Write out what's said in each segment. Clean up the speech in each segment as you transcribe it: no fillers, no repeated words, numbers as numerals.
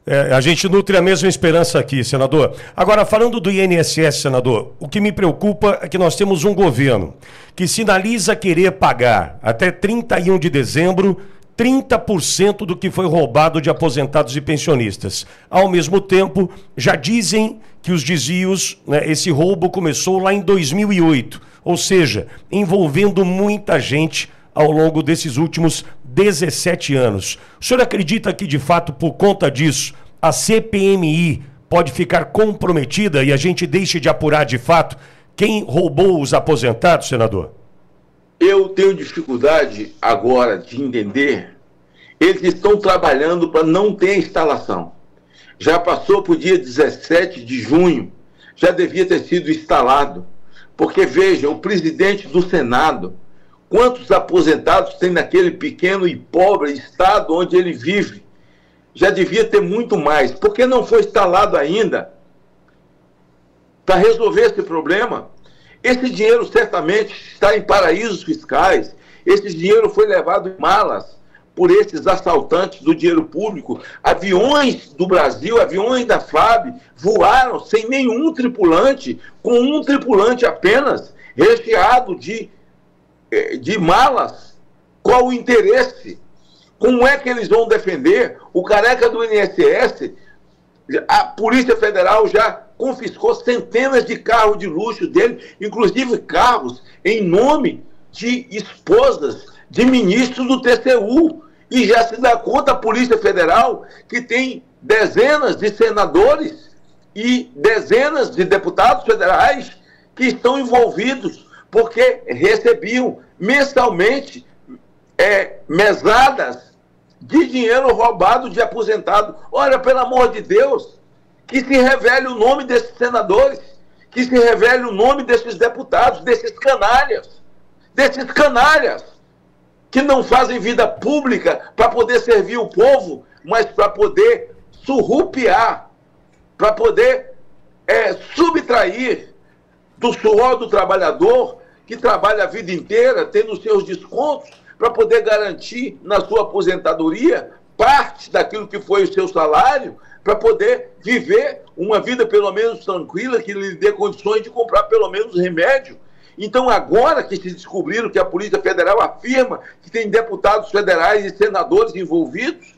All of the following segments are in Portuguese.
A gente nutre a mesma esperança aqui, senador. Agora, falando do INSS, senador, o que me preocupa é que nós temos um governo que sinaliza querer pagar até 31 de dezembro 30% do que foi roubado de aposentados e pensionistas. Ao mesmo tempo, já dizem que os desvios, né, esse roubo começou lá em 2008, ou seja, envolvendo muita gente ao longo desses últimos 17 anos. O senhor acredita que, de fato, por conta disso, a CPMI pode ficar comprometida e a gente deixe de apurar, de fato, quem roubou os aposentados, senador? Eu tenho dificuldade agora de entender. Eles estão trabalhando para não ter instalação. Já passou para o dia 17 de junho, já devia ter sido instalado. Porque, veja, o presidente do Senado, quantos aposentados tem naquele pequeno e pobre estado onde ele vive? Já devia ter muito mais. Por que não foi instalado ainda? Para resolver esse problema? Esse dinheiro certamente está em paraísos fiscais. Esse dinheiro foi levado em malas por esses assaltantes do dinheiro público. Aviões do Brasil, aviões da FAB, voaram sem nenhum tripulante, com um tripulante apenas, recheado de malas. Qual o interesse? Como é que eles vão defender? O careca do INSS, a Polícia Federal já confiscou centenas de carros de luxo dele, inclusive carros em nome de esposas de ministros do TCU. E já se dá conta a Polícia Federal que tem dezenas de senadores e dezenas de deputados federais que estão envolvidos porque recebiam mensalmente mesadas de dinheiro roubado de aposentado. Olha, pelo amor de Deus, que se revele o nome desses senadores, que se revele o nome desses deputados, desses canalhas, que não fazem vida pública para poder servir o povo, mas para poder surrupiar, para poder subtrair do suor do trabalhador, que trabalha a vida inteira, tendo seus descontos, para poder garantir na sua aposentadoria parte daquilo que foi o seu salário, para poder viver uma vida pelo menos tranquila, que lhe dê condições de comprar pelo menos remédio. Então, agora que se descobriram que a Polícia Federal afirma que tem deputados federais e senadores envolvidos,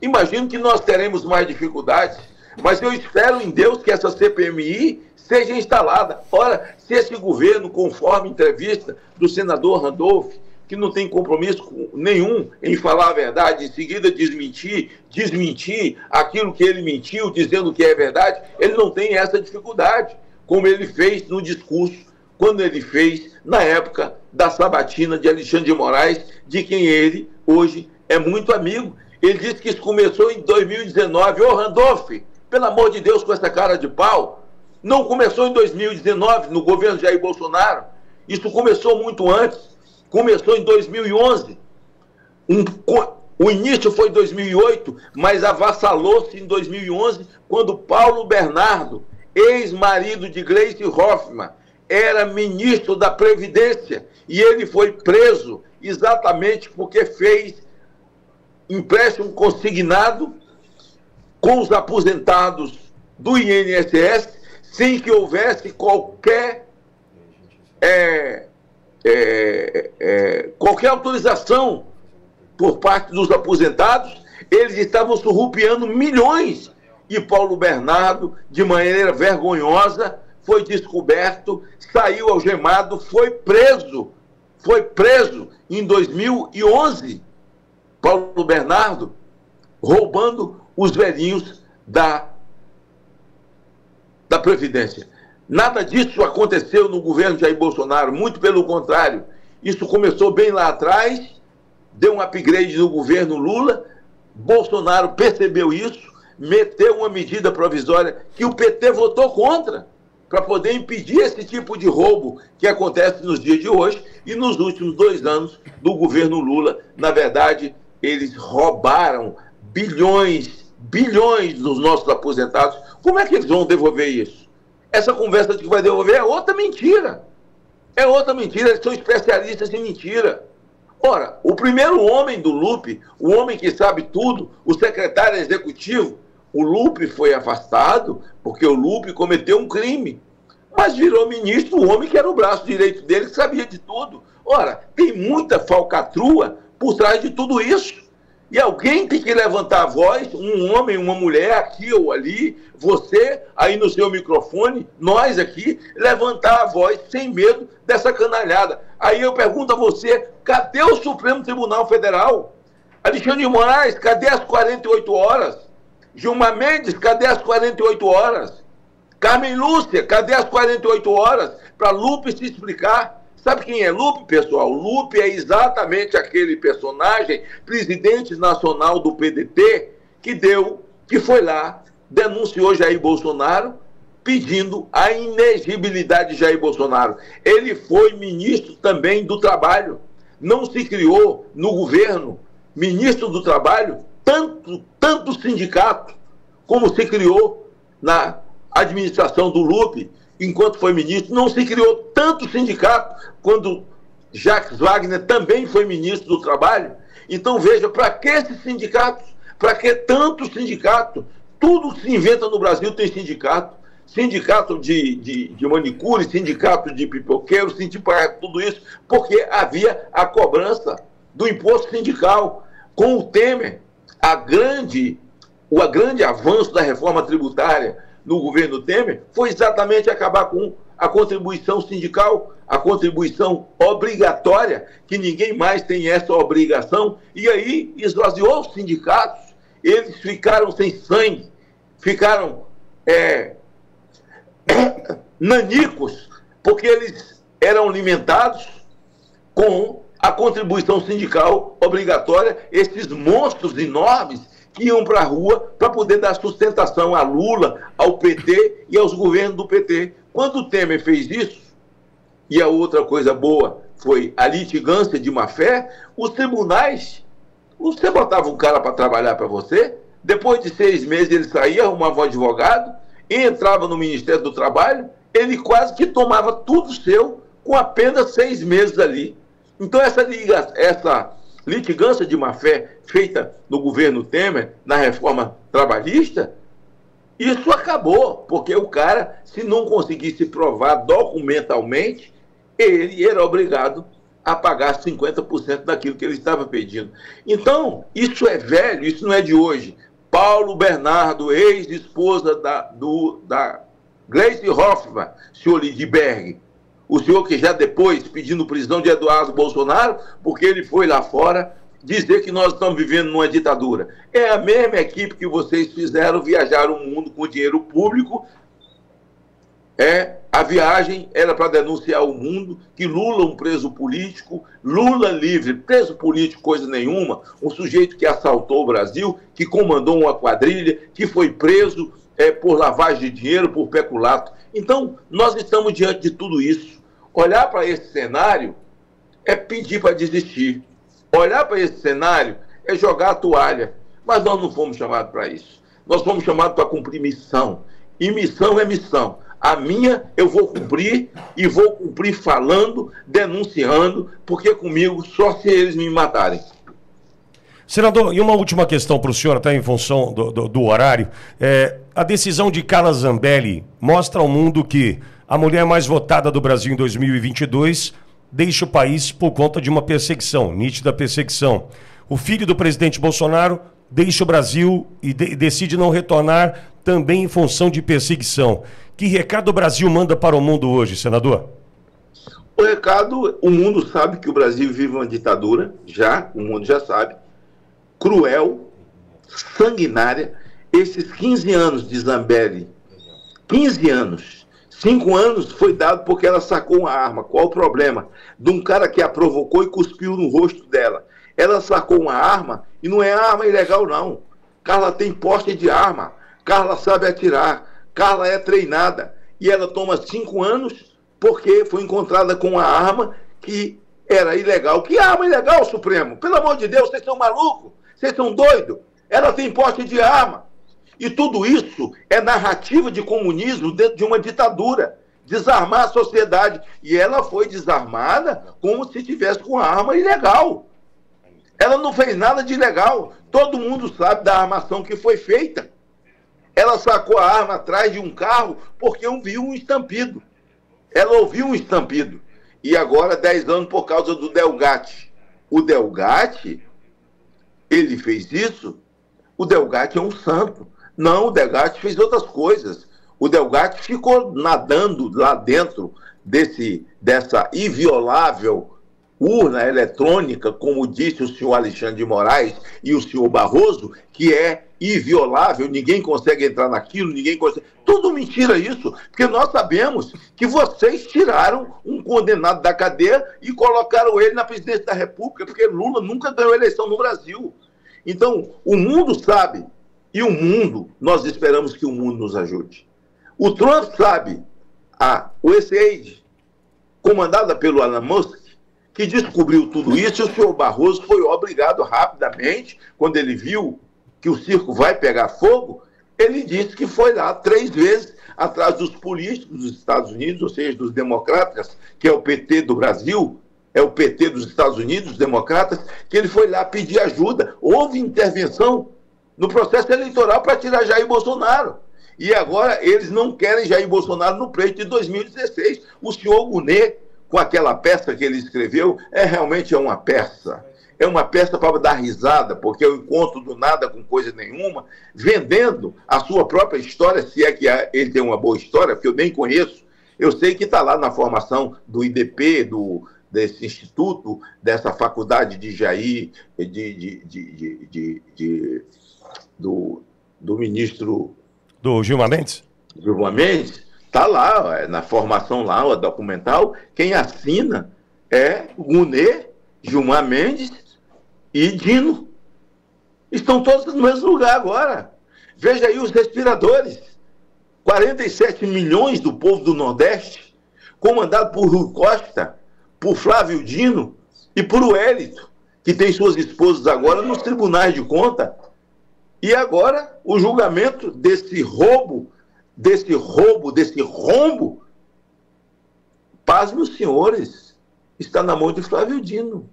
imagino que nós teremos mais dificuldades. Mas eu espero em Deus que essa CPMI seja instalada. Ora, se esse governo, conforme entrevista do senador Randolph, que não tem compromisso nenhum em falar a verdade, em seguida desmentir aquilo que ele mentiu, dizendo que é verdade, ele não tem essa dificuldade, como ele fez no discurso, quando ele fez na época da sabatina de Alexandre de Moraes, de quem ele hoje é muito amigo. Ele disse que isso começou em 2019. Ô, Randolph, pelo amor de Deus, com essa cara de pau, não começou em 2019, no governo Jair Bolsonaro. Isso começou muito antes. Começou em 2011. O início foi em 2008, mas avassalou-se em 2011, quando Paulo Bernardo, ex-marido de Gleisi Hoffmann, era ministro da Previdência, e ele foi preso exatamente porque fez empréstimo consignado com os aposentados do INSS, sem que houvesse qualquer autorização por parte dos aposentados. Eles estavam surrupiando milhões, e Paulo Bernardo, de maneira vergonhosa, foi descoberto, saiu algemado, foi preso em 2011, Paulo Bernardo, roubando os velhinhos da Previdência. Nada disso aconteceu no governo Jair Bolsonaro, muito pelo contrário. Isso começou bem lá atrás, deu um upgrade no governo Lula, Bolsonaro percebeu isso, meteu uma medida provisória que o PT votou contra, para poder impedir esse tipo de roubo que acontece nos dias de hoje. E nos últimos 2 anos do governo Lula, na verdade, eles roubaram bilhões dos nossos aposentados. Como é que eles vão devolver isso? Essa conversa de que vai devolver é outra mentira. É outra mentira, eles são especialistas em mentira. Ora, o primeiro homem do Lupe, o homem que sabe tudo, o secretário executivo, O Lupe foi afastado porque o Lupe cometeu um crime. Mas virou ministro o homem que era o braço direito dele, que sabia de tudo. Ora, tem muita falcatrua por trás de tudo isso. E alguém tem que levantar a voz, um homem, uma mulher, aqui ou ali, você aí no seu microfone, nós aqui, levantar a voz sem medo dessa canalhada. Aí eu pergunto a você, cadê o Supremo Tribunal Federal? Alexandre de Moraes, cadê as 48 horas? Gilmar Mendes, cadê as 48 horas? Carmen Lúcia, cadê as 48 horas para Lupe se explicar? Sabe quem é Lupe, pessoal? Lupe é exatamente aquele personagem, presidente nacional do PDT, que foi lá, denunciou Jair Bolsonaro, pedindo a inegibilidade de Jair Bolsonaro. Ele foi ministro também do Trabalho. Não se criou no governo ministro do Trabalho tanto sindicato como se criou na administração do Lupe, enquanto foi ministro. Não se criou tanto sindicato quando Jacques Wagner também foi ministro do Trabalho. Então veja, para que esses sindicatos? Para que tanto sindicato? Tudo que se inventa no Brasil tem sindicato. Sindicato de manicure, sindicato de pipoqueiro, sindicato, tudo isso, porque havia a cobrança do imposto sindical. Com o Temer, o grande avanço da reforma tributária no governo Temer foi exatamente acabar com a contribuição sindical, a contribuição obrigatória, que ninguém mais tem essa obrigação, e aí esvaziou os sindicatos, eles ficaram sem sangue, ficaram nanicos, porque eles eram alimentados com a contribuição sindical obrigatória, esses monstros enormes que iam para a rua para poder dar sustentação a Lula, ao PT e aos governos do PT. Quando o Temer fez isso, e a outra coisa boa foi a litigância de má-fé, os tribunais, você botava um cara para trabalhar para você, depois de 6 meses ele saía, arrumava um advogado, entrava no Ministério do Trabalho, ele quase que tomava tudo seu com apenas 6 meses ali. Então essa litigância de má-fé feita no governo Temer, na reforma trabalhista, isso acabou, porque o cara, se não conseguisse provar documentalmente, ele era obrigado a pagar 50% daquilo que ele estava pedindo. Então, isso é velho, isso não é de hoje. Paulo Bernardo, ex-esposa da Gleisi Hoffmann, senhor Lindbergh, o senhor que já depois pedindo prisão de Eduardo Bolsonaro, porque ele foi lá fora dizer que nós estamos vivendo numa ditadura. É a mesma equipe que vocês fizeram viajar o mundo com dinheiro público. A viagem era para denunciar o mundo que Lula, um preso político, Lula livre, preso político coisa nenhuma, um sujeito que assaltou o Brasil, que comandou uma quadrilha, que foi preso por lavagem de dinheiro, por peculato. Então, nós estamos diante de tudo isso. Olhar para esse cenário é pedir para desistir. Olhar para esse cenário é jogar a toalha. Mas nós não fomos chamados para isso. Nós fomos chamados para cumprir missão. E missão é missão. A minha eu vou cumprir, e vou cumprir falando, denunciando, porque comigo só se eles me matarem. Senador, e uma última questão para o senhor, até em função do horário. A decisão de Carla Zambelli mostra ao mundo que a mulher mais votada do Brasil em 2022 deixa o país por conta de uma perseguição, nítida perseguição. O filho do presidente Bolsonaro deixa o Brasil e decide não retornar também em função de perseguição. Que recado o Brasil manda para o mundo hoje, senador? O recado, o mundo sabe que o Brasil vive uma ditadura, o mundo já sabe, cruel, sanguinária. Esses 15 anos de Zambelli, 15 anos, 5 anos foi dado porque ela sacou uma arma. Qual o problema? De um cara que a provocou e cuspiu no rosto dela. Ela sacou uma arma e não é arma ilegal, não. Carla tem porte de arma. Carla sabe atirar. Carla é treinada. E ela toma 5 anos porque foi encontrada com uma arma que era ilegal. Que arma ilegal, Supremo? Pelo amor de Deus, vocês são malucos? Vocês são doidos? Ela tem porte de arma. E tudo isso é narrativa de comunismo dentro de uma ditadura. Desarmar a sociedade. E ela foi desarmada como se tivesse com uma arma ilegal. Ela não fez nada de ilegal. Todo mundo sabe da armação que foi feita. Ela sacou a arma atrás de um carro porque ouviu um estampido. Ela ouviu um estampido. E agora, 10 anos por causa do Delgatti. O Delgatti, ele fez isso. O Delgatti é um santo. Não, o Delgatti fez outras coisas. O Delgatti ficou nadando lá dentro dessa inviolável urna eletrônica, como disse o senhor Alexandre de Moraes e o senhor Barroso, que é inviolável, ninguém consegue entrar naquilo, ninguém consegue... Tudo mentira isso, porque nós sabemos que vocês tiraram um condenado da cadeia e colocaram ele na presidência da República, porque Lula nunca ganhou eleição no Brasil. Então, o mundo sabe, e o mundo, nós esperamos que o mundo nos ajude. O Trump sabe, a USAID, comandada pelo Elon Musk, que descobriu tudo isso, e o senhor Barroso foi obrigado rapidamente, quando ele viu que o circo vai pegar fogo, ele disse que foi lá 3 vezes atrás dos políticos dos Estados Unidos, ou seja, dos democratas, que é o PT do Brasil, é o PT dos Estados Unidos, os democratas, que ele foi lá pedir ajuda. Houve intervenção no processo eleitoral para tirar Jair Bolsonaro. E agora eles não querem Jair Bolsonaro no pleito de 2016. O senhor Gonet, com aquela peça que ele escreveu, realmente é uma peça. É uma peça para dar risada, porque eu encontro do nada com coisa nenhuma, vendendo a sua própria história, se é que ele tem uma boa história, porque eu nem conheço. Eu sei que está lá na formação do IDP, desse instituto, dessa faculdade de Jair, do ministro... Do Gilmar Mendes? Gilmar Mendes, está lá, na formação lá, o documental, quem assina é Gonet, Gilmar Mendes e Dino. Estão todos no mesmo lugar agora. Veja aí os respiradores. 47 milhões do povo do Nordeste, comandado por Rui Costa, por Flávio Dino e por Wellington, que tem suas esposas agora nos tribunais de conta. E agora o julgamento desse rombo, pasme os senhores, está na mão de Flávio Dino.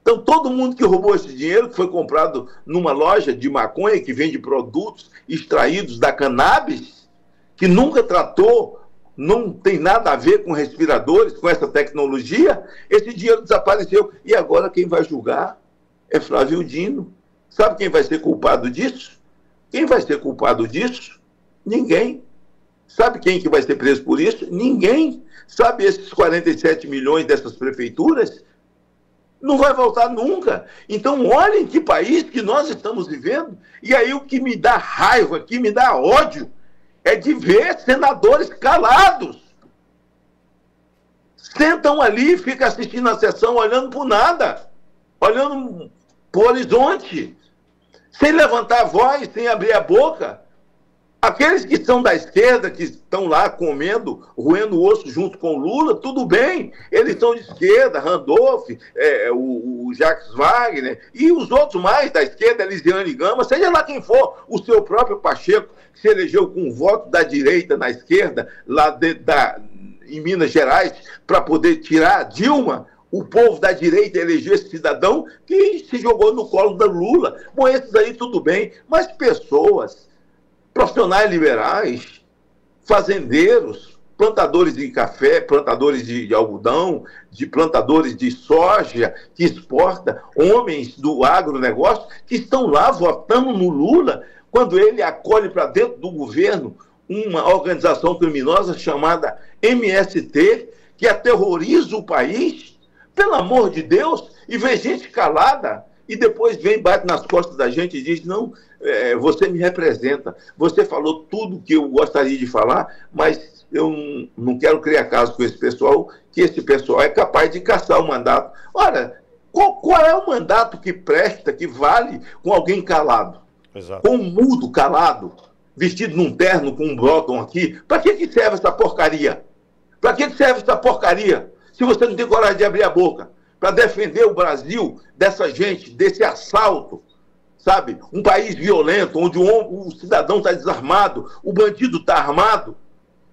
Então, todo mundo que roubou esse dinheiro, que foi comprado numa loja de maconha, que vende produtos extraídos da cannabis, que nunca tratou, não tem nada a ver com respiradores, com essa tecnologia, esse dinheiro desapareceu. E agora quem vai julgar é Flávio Dino. Sabe quem vai ser culpado disso? Quem vai ser culpado disso? Ninguém. Sabe quem que vai ser preso por isso? Ninguém. Sabe esses 47 milhões dessas prefeituras? Não vai voltar nunca. Então, olhem que país que nós estamos vivendo. E aí o que me dá raiva, que me dá ódio, é de ver senadores calados. Sentam ali e ficam assistindo a sessão, olhando por nada. Olhando para o horizonte. Sem levantar a voz, sem abrir a boca. Aqueles que são da esquerda, que estão lá comendo, roendo o osso junto com o Lula, tudo bem. Eles são de esquerda, Randolph, o Jacques Wagner, e os outros mais da esquerda, Elisiane Gama, seja lá quem for, o seu próprio Pacheco, que se elegeu com o voto da direita na esquerda, lá em Minas Gerais, para poder tirar a Dilma. O povo da direita elegeu esse cidadão que se jogou no colo da Lula. Bom, esses aí tudo bem, mas pessoas... profissionais liberais, fazendeiros, plantadores de café, plantadores de algodão, de plantadores de soja, que exporta, homens do agronegócio, que estão lá votando no Lula, quando ele acolhe para dentro do governo uma organização criminosa chamada MST, que aterroriza o país, pelo amor de Deus, e vem gente calada, e depois vem, bate nas costas da gente e diz, não, você me representa, você falou tudo que eu gostaria de falar, mas eu não quero criar caso com esse pessoal, que esse pessoal é capaz de caçar o mandato. Ora, qual é o mandato que presta, que vale com alguém calado? Exato. Com um mudo calado, vestido num terno com um bottom aqui? Para que serve essa porcaria? Para que serve essa porcaria? Se você não tem coragem de abrir a boca para defender o Brasil dessa gente, desse assalto, sabe? Um país violento, onde o cidadão está desarmado, o bandido está armado,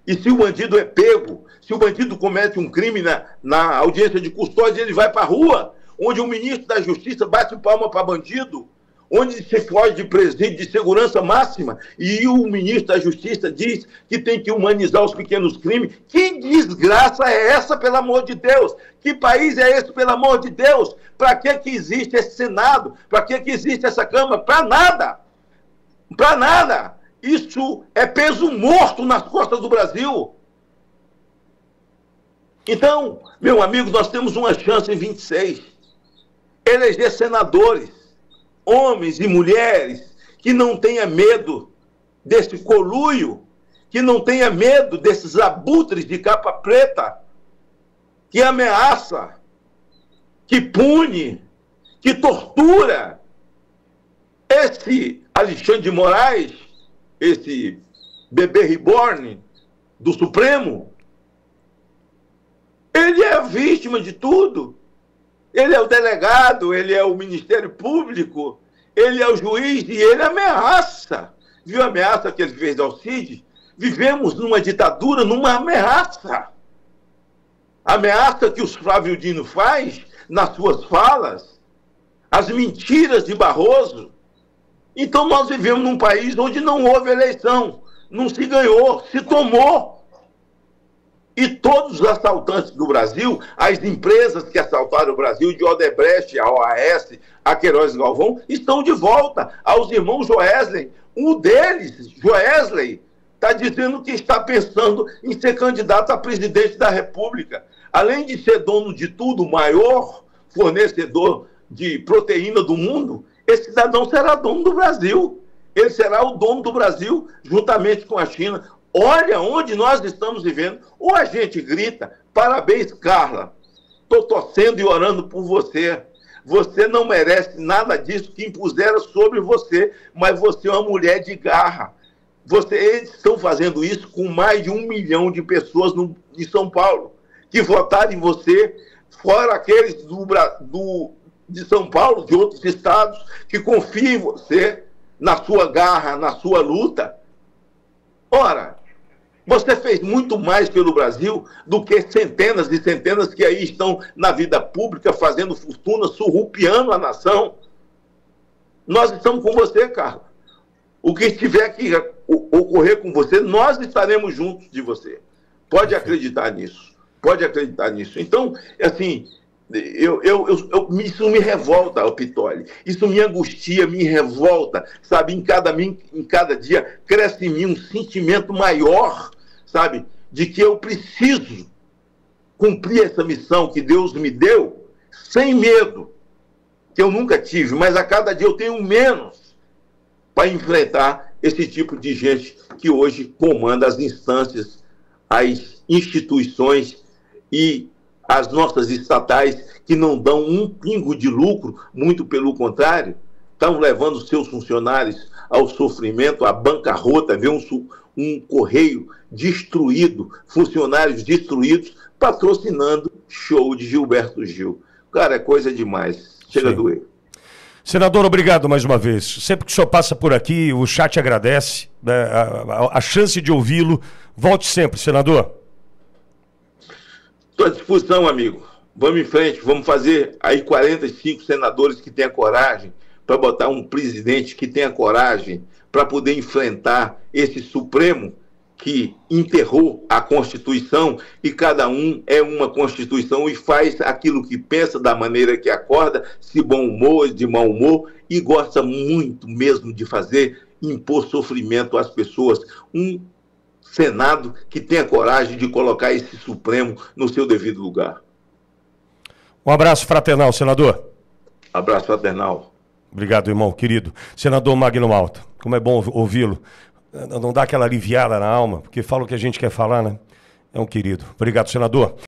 e se o bandido é pego, se o bandido comete um crime na audiência de custódia, ele vai para a rua, onde o ministro da Justiça bate palma para bandido, onde se foge de presídio de segurança máxima, e o ministro da Justiça diz que tem que humanizar os pequenos crimes. Que desgraça é essa, pelo amor de Deus? Que país é esse, pelo amor de Deus? Para que existe esse Senado? Para que existe essa Câmara? Para nada! Para nada! Isso é peso morto nas costas do Brasil. Então, meu amigo, nós temos uma chance em 26. Eleger senadores, homens e mulheres, que não tenha medo desse coluio, que não tenha medo desses abutres de capa preta, que ameaça, que pune, que tortura. Esse Alexandre de Moraes, esse bebê reborn do Supremo, ele é a vítima de tudo. Ele é o delegado, ele é o Ministério Público, ele é o juiz e ele ameaça. Viu a ameaça que ele fez ao Cid? Vivemos numa ditadura, numa ameaça. Ameaça que o Flávio Dino faz nas suas falas, as mentiras de Barroso. Então nós vivemos num país onde não houve eleição, não se ganhou, se tomou. E todos os assaltantes do Brasil, as empresas que assaltaram o Brasil, de Odebrecht, a OAS, a Queiroz Galvão, estão de volta aos irmãos Joesley. Um deles, Joesley, está dizendo que está pensando em ser candidato a presidente da República. Além de ser dono de tudo, o maior fornecedor de proteína do mundo, esse cidadão será dono do Brasil. Ele será o dono do Brasil, juntamente com a China. Olha onde nós estamos vivendo. Ou a gente grita, parabéns, Carla, estou torcendo e orando por você. Você não merece nada disso que impuseram sobre você, mas você é uma mulher de garra. Eles estão fazendo isso com mais de 1 milhão de pessoas em São Paulo, que votaram em você, fora aqueles de São Paulo, de outros estados, que confiam em você, na sua garra, na sua luta. Ora, você fez muito mais pelo Brasil do que centenas e centenas que aí estão na vida pública, fazendo fortuna, surrupiando a nação. Nós estamos com você, Carla. O que tiver que ocorrer com você, nós estaremos juntos de você. Pode acreditar nisso. Pode acreditar nisso. Então, assim, isso me revolta, Pitoli. Isso me angustia, me revolta. Sabe, em cada dia cresce em mim um sentimento maior, sabe, de que eu preciso cumprir essa missão que Deus me deu sem medo, que eu nunca tive, mas a cada dia eu tenho menos para enfrentar esse tipo de gente que hoje comanda as instâncias, as instituições e as nossas estatais, que não dão um pingo de lucro, muito pelo contrário, estão levando seus funcionários ao sofrimento, à bancarrota, ver um correio destruído, funcionários destruídos, patrocinando show de Gilberto Gil. Cara, é coisa demais. Chega a doer. Senador, obrigado mais uma vez. Sempre que o senhor passa por aqui, o chat agradece, né, a chance de ouvi-lo. Volte sempre, senador. Estou à disposição, amigo. Vamos em frente, vamos fazer aí 45 senadores que tenham coragem para botar um presidente que tenha coragem para poder enfrentar esse Supremo que enterrou a Constituição, e cada um é uma Constituição e faz aquilo que pensa, da maneira que acorda, se bom humor, de mau humor, e gosta muito mesmo de fazer, impor sofrimento às pessoas. Um Senado que tenha coragem de colocar esse Supremo no seu devido lugar. Um abraço fraternal, senador. Abraço fraternal. Obrigado, irmão, querido. Senador Magno Malta, como é bom ouvi-lo. Não dá aquela aliviada na alma, porque fala o que a gente quer falar, né? É um querido. Obrigado, senador.